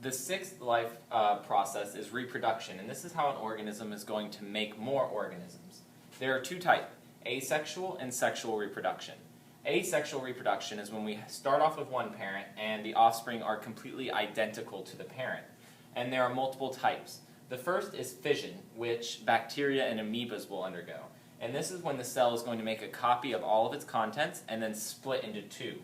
The sixth life process is reproduction, and this is how an organism is going to make more organisms. There are two types, asexual and sexual reproduction. Asexual reproduction is when we start off with one parent and the offspring are completely identical to the parent. And there are multiple types. The first is fission, which bacteria and amoebas will undergo. And this is when the cell is going to make a copy of all of its contents and then split into two.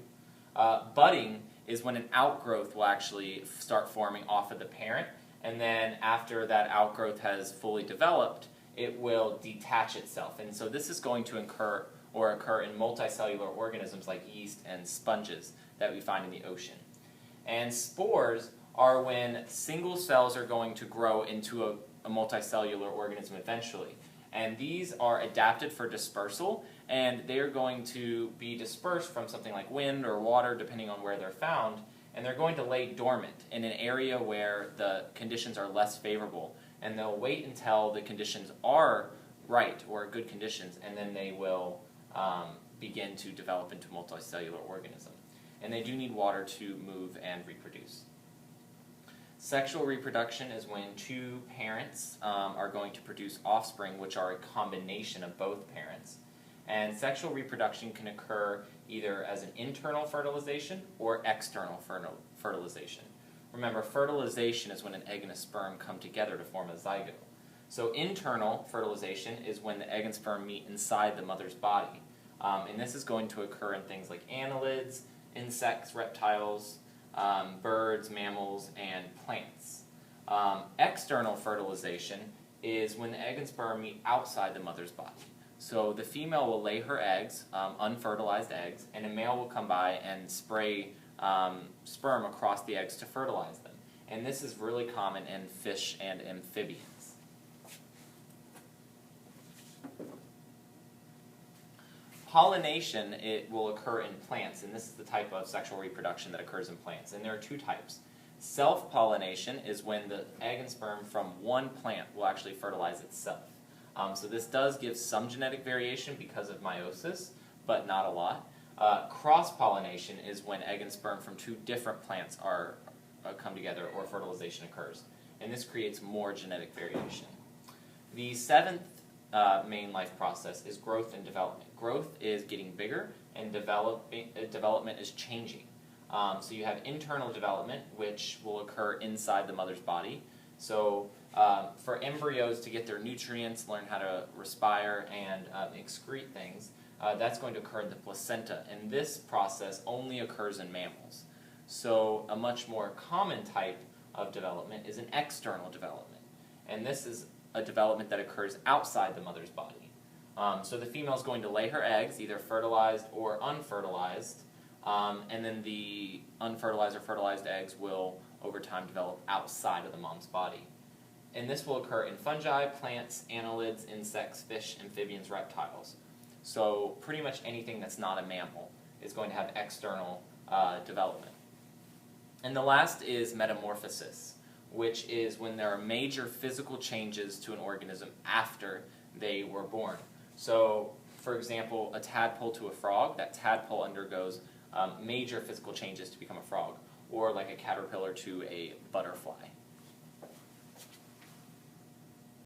Budding is when an outgrowth will actually start forming off of the parent, and then after that outgrowth has fully developed, it will detach itself. And so this is going to occur in multicellular organisms like yeast and sponges that we find in the ocean. And spores are when single cells are going to grow into a multicellular organism eventually. And these are adapted for dispersal, and they are going to be dispersed from something like wind or water, depending on where they're found, and they're going to lay dormant in an area where the conditions are less favorable. And they'll wait until the conditions are right, or good conditions, and then they will begin to develop into multicellular organism. And they do need water to move and reproduce. Sexual reproduction is when two parents are going to produce offspring which are a combination of both parents. And sexual reproduction can occur either as an internal fertilization or external fertilization. Remember, fertilization is when an egg and a sperm come together to form a zygote. So internal fertilization is when the egg and sperm meet inside the mother's body. And this is going to occur in things like annelids, insects, reptiles, birds, mammals, and plants. External fertilization is when the egg and sperm meet outside the mother's body. So the female will lay her eggs, unfertilized eggs, and a male will come by and spray sperm across the eggs to fertilize them. And this is really common in fish and amphibians. Pollination, it will occur in plants, and this is the type of sexual reproduction that occurs in plants. And there are two types. Self-pollination is when the egg and sperm from one plant will actually fertilize itself. So this does give some genetic variation because of meiosis, but not a lot. Cross-pollination is when egg and sperm from two different plants come together or fertilization occurs. And this creates more genetic variation. The seventh main life process is growth and development. Growth is getting bigger, and development is changing. So you have internal development, which will occur inside the mother's body. So for embryos to get their nutrients, learn how to respire and excrete things, that's going to occur in the placenta. And this process only occurs in mammals. So a much more common type of development is an external development. And this is a development that occurs outside the mother's body. So the female is going to lay her eggs, either fertilized or unfertilized, and then the unfertilized or fertilized eggs will, over time, develop outside of the mom's body. And this will occur in fungi, plants, annelids, insects, fish, amphibians, reptiles. So pretty much anything that's not a mammal is going to have external development. And the last is metamorphosis, which is when there are major physical changes to an organism after they were born. So, for example, a tadpole to a frog, that tadpole undergoes major physical changes to become a frog, or like a caterpillar to a butterfly.